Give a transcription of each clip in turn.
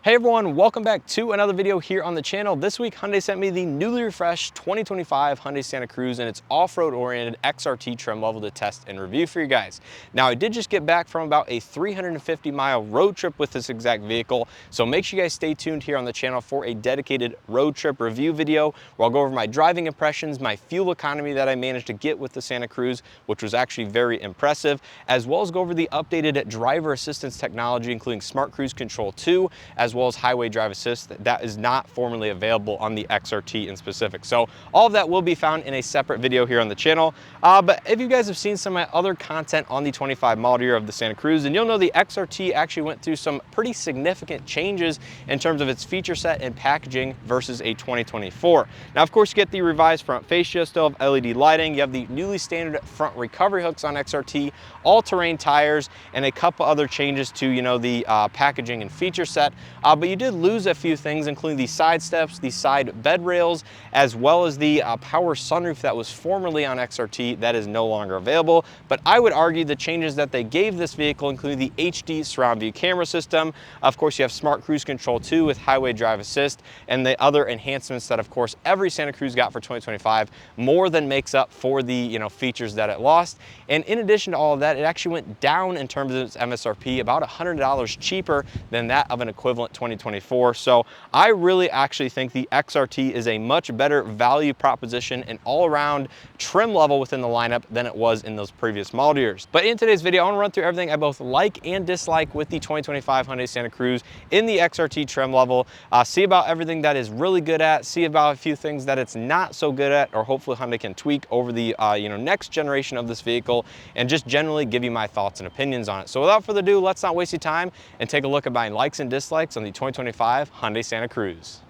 Hey everyone, welcome back to another video here on the channel. This week, Hyundai sent me the newly refreshed 2025 Hyundai Santa Cruz and its off-road oriented XRT trim level to test and review for you guys. Now, I did just get back from about a 350-mile road trip with this exact vehicle, so make sure you guys stay tuned here on the channel for a dedicated road trip review video where I'll go over my driving impressions, my fuel economy that I managed to get with the Santa Cruz, which was actually very impressive, as well as go over the updated driver assistance technology, including Smart Cruise Control 2, as well as highway drive assist that is not formerly available on the XRT in specific. So all of that will be found in a separate video here on the channel. But if you guys have seen some of my other content on the 25 model year of the Santa Cruz, then you'll know the XRT actually went through some pretty significant changes in terms of its feature set and packaging versus a 2024. Now, of course, you get the revised front fascia, still have LED lighting. You have the newly standard front recovery hooks on XRT, all-terrain tires, and a couple other changes to, the packaging and feature set. But you did lose a few things, including the side steps, the side bed rails, as well as the power sunroof that was formerly on XRT that is no longer available. But I would argue the changes that they gave this vehicle, including the HD surround view camera system, of course you have Smart Cruise Control 2 with highway drive assist, and the other enhancements that of course every Santa Cruz got for 2025 more than makes up for the features that it lost. And in addition to all of that, it actually went down in terms of its MSRP, about $100 cheaper than that of an equivalent 2024. So I really actually think the XRT is a much better value proposition and all-around trim level within the lineup than it was in those previous model years. But in today's video, I want to run through everything I both like and dislike with the 2025 Hyundai Santa Cruz in the XRT trim level, see about everything that is really good at, see about a few things that it's not so good at, or hopefully Hyundai can tweak over the next generation of this vehicle, and just generally give you my thoughts and opinions on it. So without further ado, let's not waste your time and take a look at my likes and dislikes on the 2025 Hyundai Santa Cruz.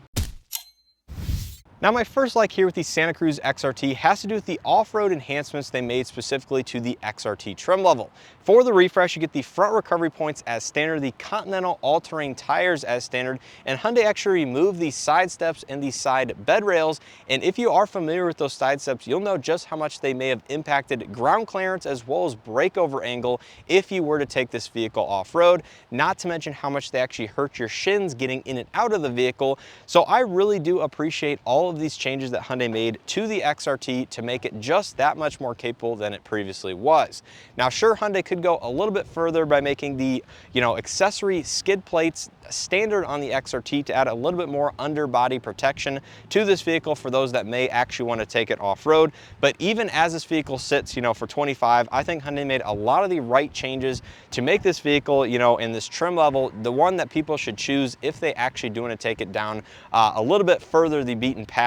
Now, my first like here with the Santa Cruz XRT has to do with the off-road enhancements they made specifically to the XRT trim level. For the refresh, you get the front recovery points as standard, the Continental all-terrain tires as standard, and Hyundai actually removed the side steps and the side bed rails. And if you are familiar with those side steps, you'll know just how much they may have impacted ground clearance as well as breakover angle if you were to take this vehicle off-road, not to mention how much they actually hurt your shins getting in and out of the vehicle. So I really do appreciate all of these changes that Hyundai made to the XRT to make it just that much more capable than it previously was. Now, sure, Hyundai could go a little bit further by making the, accessory skid plates standard on the XRT to add a little bit more underbody protection to this vehicle for those that may actually want to take it off-road. But even as this vehicle sits, for 25, I think Hyundai made a lot of the right changes to make this vehicle, in this trim level, the one that people should choose if they actually do want to take it down a little bit further the beaten path,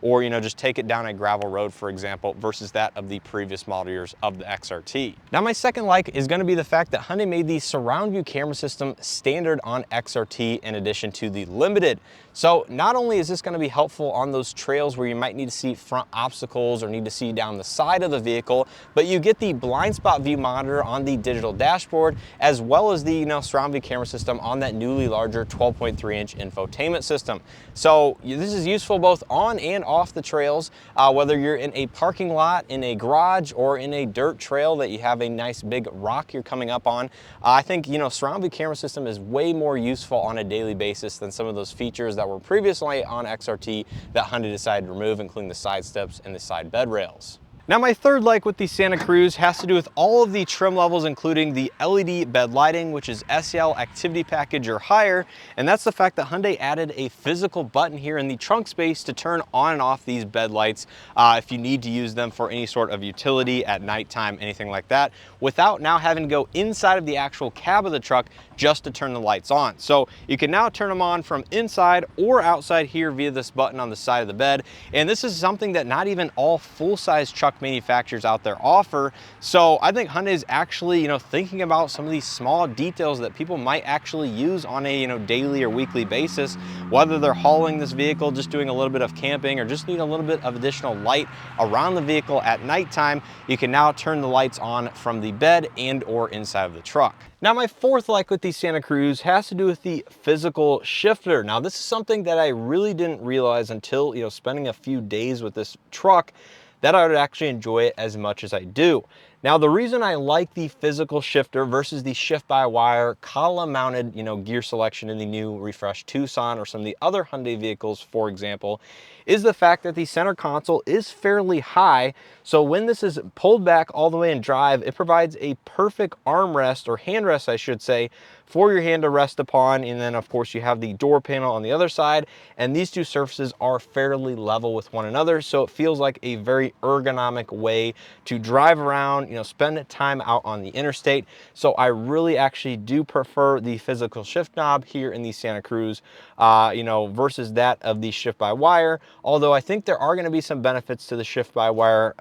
or just take it down a gravel road, for example, versus that of the previous model years of the XRT. Now, my second like is going to be the fact that Hyundai made the surround view camera system standard on XRT in addition to the limited. So not only is this going to be helpful on those trails where you might need to see front obstacles or need to see down the side of the vehicle, but you get the blind spot view monitor on the digital dashboard, as well as the surround view camera system on that newly larger 12.3-inch infotainment system. So this is useful both on and off the trails, whether you're in a parking lot, in a garage, or in a dirt trail that you have a nice big rock you're coming up on. I think surround view camera system is way more useful on a daily basis than some of those features that were previously on XRT that Hyundai decided to remove, including the side steps and the side bed rails. Now, my third like with the Santa Cruz has to do with all of the trim levels, including the LED bed lighting, which is SEL activity package or higher. And that's the fact that Hyundai added a physical button here in the trunk space to turn on and off these bed lights if you need to use them for any sort of utility at nighttime, anything like that, without now having to go inside of the actual cab of the truck just to turn the lights on. So you can now turn them on from inside or outside here via this button on the side of the bed. And this is something that not even all full-size truck manufacturers out there offer. So I think Hyundai is actually, thinking about some of these small details that people might actually use on a, daily or weekly basis, whether they're hauling this vehicle, just doing a little bit of camping, or just need a little bit of additional light around the vehicle at nighttime. You can now turn the lights on from the bed and or inside of the truck. Now, my fourth like with the Santa Cruz has to do with the physical shifter. Now, this is something that I really didn't realize until, spending a few days with this truck, that I would actually enjoy it as much as I do. Now, the reason I like the physical shifter versus the shift-by-wire column-mounted, gear selection in the new refreshed Tucson or some of the other Hyundai vehicles, for example, is the fact that the center console is fairly high. So when this is pulled back all the way in drive, it provides a perfect armrest, or handrest, I should say, for your hand to rest upon. And then of course you have the door panel on the other side, and these two surfaces are fairly level with one another. So it feels like a very ergonomic way to drive around, spend time out on the interstate. So I really actually do prefer the physical shift knob here in the Santa Cruz, versus that of the shift by wire. Although I think there are going to be some benefits to the shift by wire,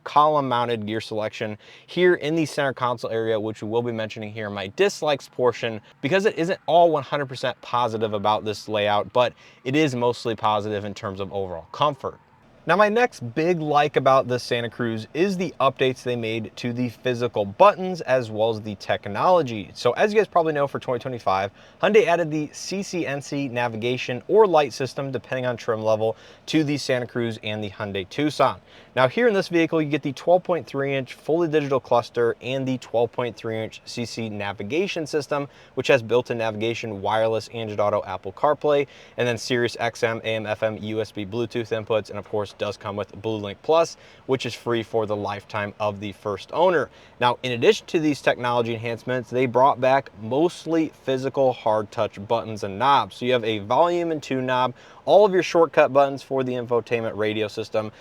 column mounted gear selection here in the center console area, which we will be mentioning here in my dislikes portion, because it isn't all 100% positive about this layout, but it is mostly positive in terms of overall comfort. Now, my next big like about the Santa Cruz is the updates they made to the physical buttons as well as the technology. So as you guys probably know, for 2025, Hyundai added the CCNC navigation or light system, depending on trim level, to the Santa Cruz and the Hyundai Tucson. Now here in this vehicle, you get the 12.3-inch fully digital cluster and the 12.3-inch CC navigation system, which has built-in navigation, wireless, Android Auto, Apple CarPlay, and then Sirius XM, AM, FM, USB, Bluetooth inputs, and of course does come with BlueLink Plus, which is free for the lifetime of the first owner. Now, in addition to these technology enhancements, they brought back mostly physical hard touch buttons and knobs. So you have a volume and tune knob, all of your shortcut buttons for the infotainment radio system,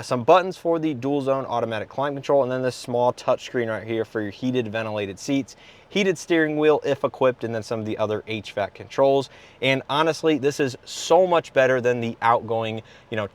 some buttons for the dual zone automatic climate control, and then this small touch screen right here for your heated ventilated seats, heated steering wheel if equipped, and then some of the other HVAC controls. And honestly, this is so much better than the outgoing,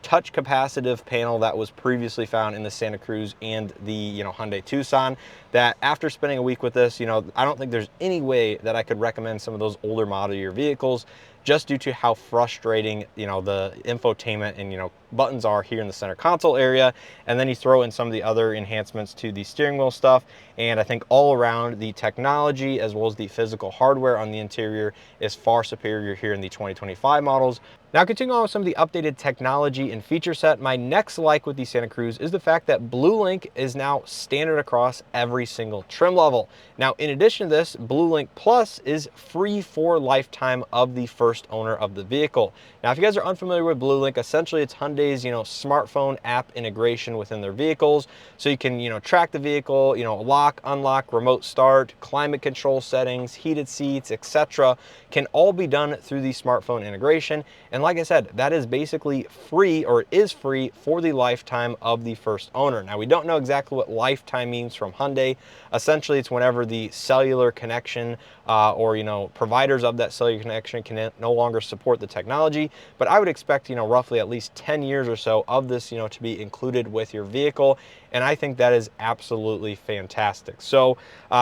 touch capacitive panel that was previously found in the Santa Cruz and the, Hyundai Tucson, that after spending a week with this, I don't think there's any way that I could recommend some of those older model year vehicles, just due to how frustrating, the infotainment and, buttons are here in the center console area. And then you throw in some of the other enhancements to the steering wheel stuff. And I think all around, the technology as well as the physical hardware on the interior is far superior here in the 2025 models. Now, continuing on with some of the updated technology and feature set, my next like with the Santa Cruz is the fact that BlueLink is now standard across every single trim level. Now, in addition to this, BlueLink Plus is free for lifetime of the first owner of the vehicle. Now, if you guys are unfamiliar with BlueLink, essentially it's Hyundai's, smartphone app integration within their vehicles. So you can, track the vehicle, lock, unlock, remote start, climate control settings, heated seats, etc. can all be done through the smartphone integration. And like I said, that is basically free, or is free for the lifetime of the first owner. Now, we don't know exactly what lifetime means from Hyundai. Essentially, it's whenever the cellular connection or, providers of that cellular connection can no longer support the technology. But I would expect, roughly at least 10 years or so of this, to be included with your vehicle. And I think that is absolutely fantastic. So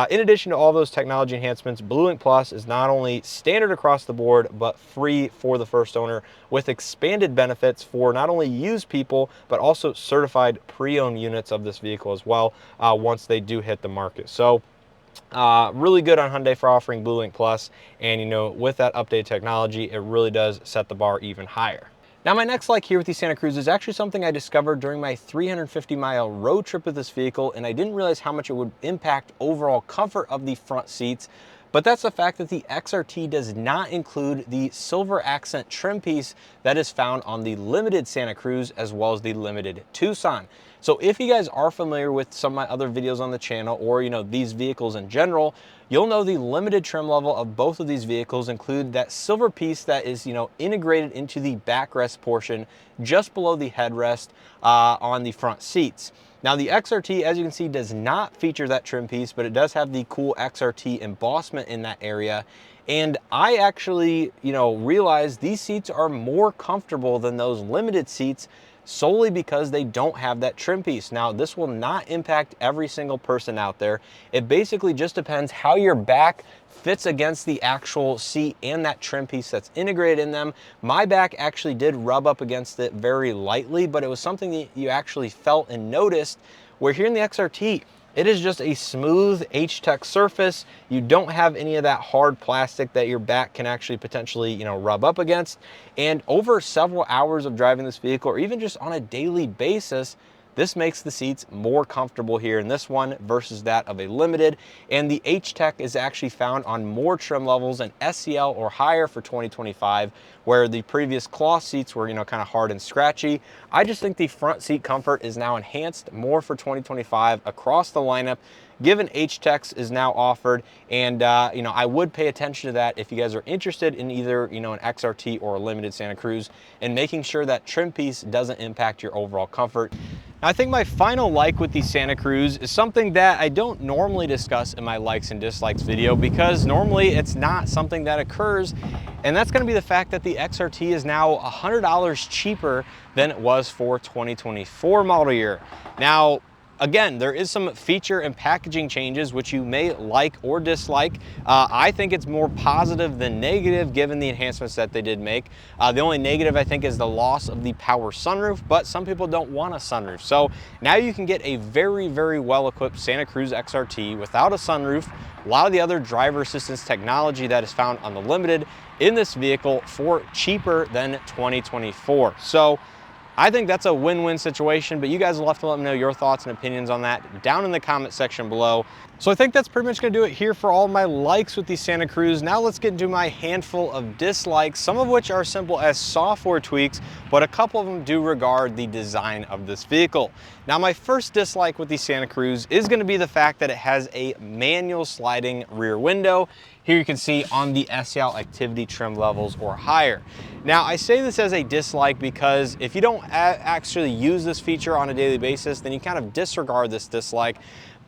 in addition to all those technology enhancements, BlueLink Plus is not only standard across the board, but free for the first owner, with expanded benefits for not only used people, but also certified pre-owned units of this vehicle as well, once they do hit the market. So really good on Hyundai for offering BlueLink Plus. And, with that updated technology, it really does set the bar even higher. Now, my next like here with the Santa Cruz is actually something I discovered during my 350-mile road trip with this vehicle, and I didn't realize how much it would impact overall comfort of the front seats. But that's the fact that the XRT does not include the silver accent trim piece that is found on the limited Santa Cruz as well as the limited Tucson. So if you guys are familiar with some of my other videos on the channel, or these vehicles in general, you'll know the limited trim level of both of these vehicles include that silver piece that is integrated into the backrest portion just below the headrest on the front seats. Now, the XRT, as you can see, does not feature that trim piece, but it does have the cool XRT embossment in that area. And I actually, realized these seats are more comfortable than those limited seats, solely because they don't have that trim piece. Now, this will not impact every single person out there. It basically just depends how your back fits against the actual seat and that trim piece that's integrated in them. My back actually did rub up against it very lightly, but it was something that you actually felt and noticed, where here in the XRT, it is just a smooth H-Tech surface. You don't have any of that hard plastic that your back can actually potentially, rub up against. And over several hours of driving this vehicle, or even just on a daily basis, This makes the seats more comfortable here in this one versus that of a Limited. And the H-Tech is actually found on more trim levels and SCL or higher for 2025, where the previous cloth seats were, kind of hard and scratchy. I just think the front seat comfort is now enhanced more for 2025 across the lineup, given H-Techs is now offered. And, I would pay attention to that if you guys are interested in either, an XRT or a Limited Santa Cruz, and making sure that trim piece doesn't impact your overall comfort. Now, I think my final like with the Santa Cruz is something that I don't normally discuss in my likes and dislikes video, because normally it's not something that occurs. And that's gonna be the fact that the XRT is now $100 cheaper than it was for 2024 model year. Now, again, there is some feature and packaging changes which you may like or dislike. I think it's more positive than negative given the enhancements that they did make. The only negative, I think, is the loss of the power sunroof, but some people don't want a sunroof. So now you can get a very, very well-equipped Santa Cruz XRT without a sunroof, a lot of the other driver assistance technology that is found on the Limited in this vehicle for cheaper than 2024. So I think that's a win-win situation, but you guys will have to let me know your thoughts and opinions on that down in the comment section below. So I think that's pretty much gonna do it here for all my likes with the Santa Cruz. Now let's get into my handful of dislikes, some of which are simple as software tweaks, but a couple of them do regard the design of this vehicle. Now, my first dislike with the Santa Cruz is gonna be the fact that it has a manual sliding rear window. Here you can see on the SEL activity trim levels or higher. Now, I say this as a dislike because if you don't actually use this feature on a daily basis, then you kind of disregard this dislike.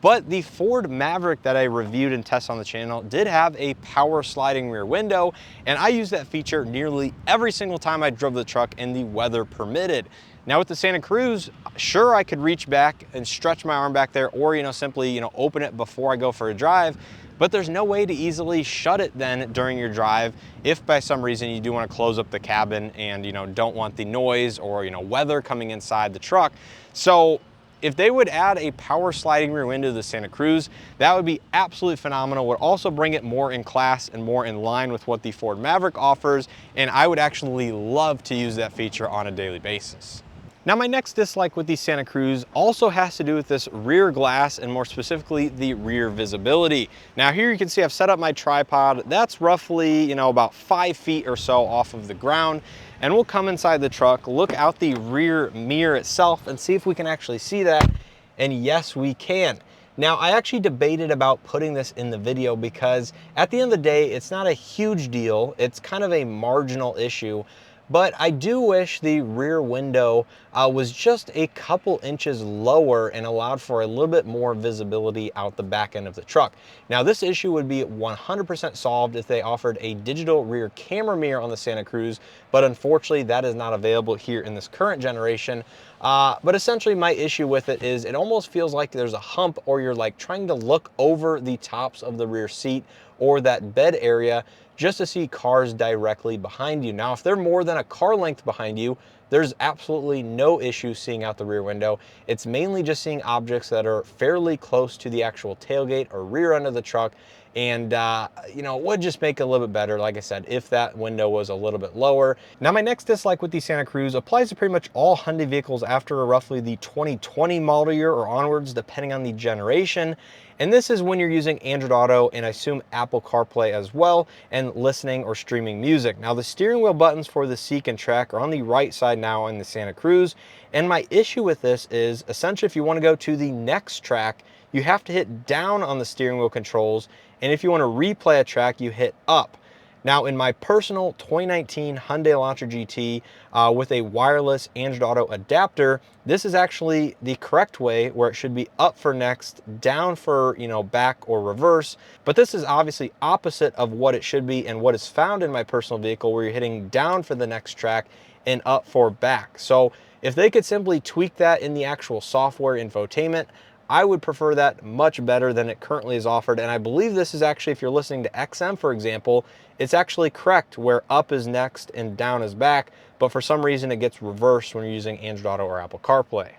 But the Ford Maverick that I reviewed and tested on the channel did have a power sliding rear window, and I used that feature nearly every single time I drove the truck and the weather permitted. Now with the Santa Cruz, sure, I could reach back and stretch my arm back there, or simply open it before I go for a drive, but there's no way to easily shut it then during your drive if by some reason you do want to close up the cabin and don't want the noise or weather coming inside the truck. So if they would add a power sliding rear window to the Santa Cruz, that would be absolutely phenomenal. Would also bring it more in class and more in line with what the Ford Maverick offers, and I would actually love to use that feature on a daily basis. Now, my next dislike with the Santa Cruz also has to do with this rear glass, and more specifically the rear visibility. Now here you can see I've set up my tripod. That's roughly about 5 feet or so off of the ground, and we'll come inside the truck, look out the rear mirror itself, and see if we can actually see that. And yes, we can. Now, I actually debated about putting this in the video because at the end of the day, it's not a huge deal. It's kind of a marginal issue. But I do wish the rear window was just a couple inches lower and allowed for a little bit more visibility out the back end of the truck. Now, this issue would be 100% solved if they offered a digital rear camera mirror on the Santa Cruz, but unfortunately that is not available here in this current generation. But essentially my issue with it is it almost feels like there's a hump, or you're like trying to look over the tops of the rear seat or that bed area just to see cars directly behind you. Now, if they're more than a car length behind you, there's absolutely no issue seeing out the rear window. It's mainly just seeing objects that are fairly close to the actual tailgate or rear end of the truck. And, it would just make it a little bit better, like I said, if that window was a little bit lower. Now, my next dislike with the Santa Cruz applies to pretty much all Hyundai vehicles after roughly the 2020 model year or onwards, depending on the generation. And this is when you're using Android Auto and I assume Apple CarPlay as well, and listening or streaming music. Now, the steering wheel buttons for the Seek and Track are on the right side now in the Santa Cruz. And my issue with this is essentially if you want to go to the next track, you have to hit down on the steering wheel controls. And if you want to replay a track, you hit up. Now, in my personal 2019 Hyundai Elantra GT with a wireless Android Auto adapter, this is actually the correct way, where it should be up for next, down for, back or reverse. But this is obviously opposite of what it should be and what is found in my personal vehicle, where you're hitting down for the next track and up for back. So if they could simply tweak that in the actual software infotainment, I would prefer that much better than it currently is offered. And I believe this is actually, if you're listening to XM, for example, it's actually correct, where up is next and down is back. But for some reason, it gets reversed when you're using Android Auto or Apple CarPlay.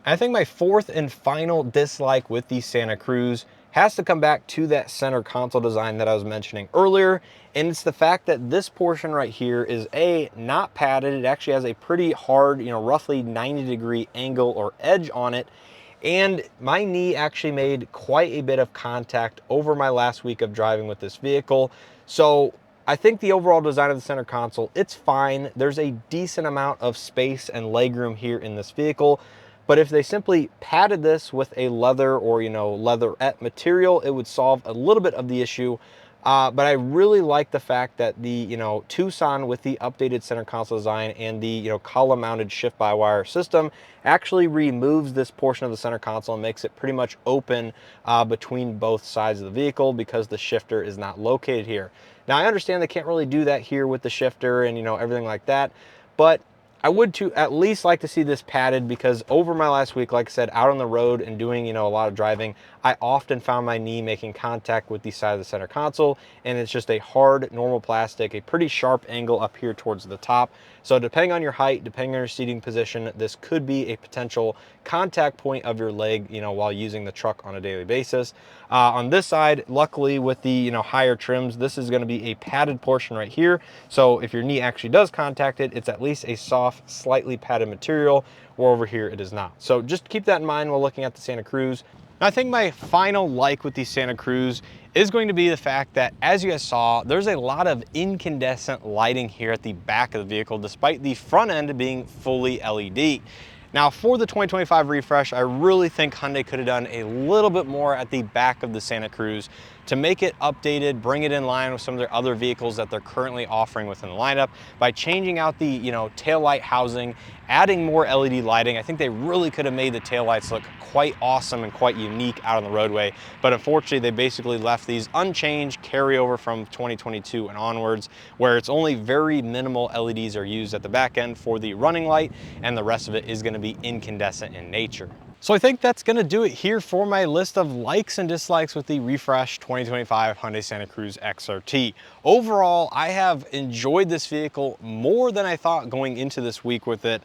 I think my fourth and final dislike with the Santa Cruz has to come back to that center console design that I was mentioning earlier. And it's the fact that this portion right here is not padded. It actually has a pretty hard, roughly 90-degree angle or edge on it. And my knee actually made quite a bit of contact over my last week of driving with this vehicle. So I think the overall design of the center console, it's fine. There's a decent amount of space and legroom here in this vehicle. But if they simply padded this with a leather or, leatherette material, it would solve a little bit of the issue. But I really like the fact that the, Tucson with the updated center console design and the, column-mounted shift-by-wire system actually removes this portion of the center console and makes it pretty much open between both sides of the vehicle because the shifter is not located here. Now, I understand they can't really do that here with the shifter and, everything like that, but I would at least like to see this padded because over my last week, like I said, out on the road and doing, a lot of driving, I often found my knee making contact with the side of the center console, and it's just a hard, normal plastic, a pretty sharp angle up here towards the top. So depending on your height, depending on your seating position, this could be a potential contact point of your leg, while using the truck on a daily basis. On this side, luckily with the, higher trims, this is going to be a padded portion right here. So if your knee actually does contact it, it's at least a soft, slightly padded material, where over here it is not. So just keep that in mind while looking at the Santa Cruz. I think my final like with the Santa Cruz is going to be the fact that, as you guys saw, there's a lot of incandescent lighting here at the back of the vehicle, despite the front end being fully LED. Now, for the 2025 refresh, I really think Hyundai could have done a little bit more at the back of the Santa Cruz to make it updated, bring it in line with some of their other vehicles that they're currently offering within the lineup by changing out the, tail light housing, adding more LED lighting. I think they really could have made the taillights look quite awesome and quite unique out on the roadway. But unfortunately, they basically left these unchanged, carryover from 2022 and onwards, where it's only very minimal LEDs are used at the back end for the running light, and the rest of it is going to be incandescent in nature. So I think that's going to do it here for my list of likes and dislikes with the refresh 2025 Hyundai Santa Cruz XRT. Overall, I have enjoyed this vehicle more than I thought going into this week with it,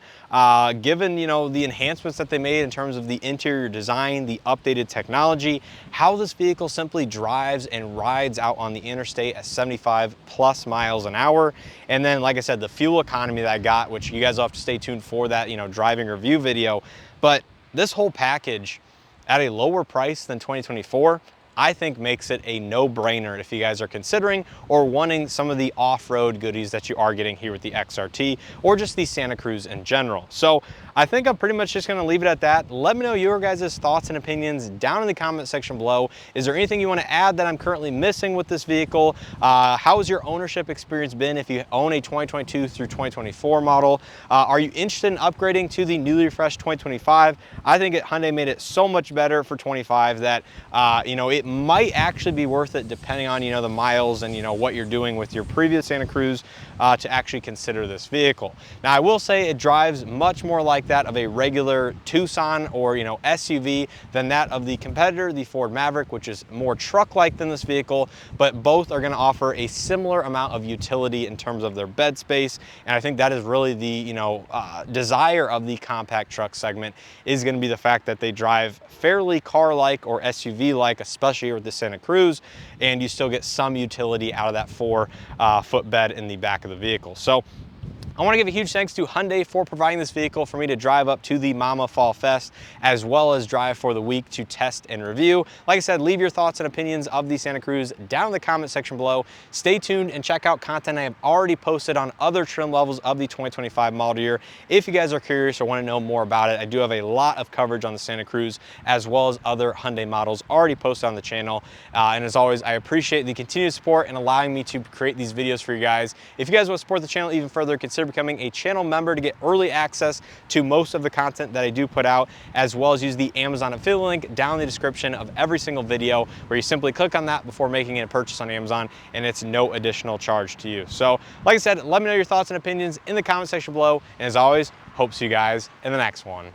given, the enhancements that they made in terms of the interior design, the updated technology, how this vehicle simply drives and rides out on the interstate at 75+ miles an hour. And then, like I said, the fuel economy that I got, which you guys will have to stay tuned for that, driving review video. But this whole package at a lower price than 2024, I think makes it a no-brainer if you guys are considering or wanting some of the off-road goodies that you are getting here with the XRT or just the Santa Cruz in general. So I think I'm pretty much just going to leave it at that. Let me know your guys' thoughts and opinions down in the comment section below. Is there anything you want to add that I'm currently missing with this vehicle? How has your ownership experience been if you own a 2022 through 2024 model? Are you interested in upgrading to the newly refreshed 2025? I think Hyundai made it so much better for 25 that, it might actually be worth it depending on, the miles and, what you're doing with your previous Santa Cruz to actually consider this vehicle. Now, I will say it drives much more like that of a regular Tucson or, SUV than that of the competitor, the Ford Maverick, which is more truck-like than this vehicle, but both are going to offer a similar amount of utility in terms of their bed space. And I think that is really the, desire of the compact truck segment is going to be the fact that they drive fairly car-like or SUV-like, especially here with the Santa Cruz, and you still get some utility out of that 4-foot bed in the back of the vehicle. So I want to give a huge thanks to Hyundai for providing this vehicle for me to drive up to the Mama Fall Fest, as well as drive for the week to test and review. Like I said, leave your thoughts and opinions of the Santa Cruz down in the comment section below. Stay tuned and check out content I have already posted on other trim levels of the 2025 model year. If you guys are curious or want to know more about it, I do have a lot of coverage on the Santa Cruz, as well as other Hyundai models already posted on the channel. And as always, I appreciate the continued support and allowing me to create these videos for you guys. If you guys want to support the channel even further, consider becoming a channel member to get early access to most of the content that I do put out, as well as use the Amazon affiliate link down in the description of every single video, where you simply click on that before making a purchase on Amazon, and it's no additional charge to you. So like I said, let me know your thoughts and opinions in the comment section below, and as always, hope to see you guys in the next one.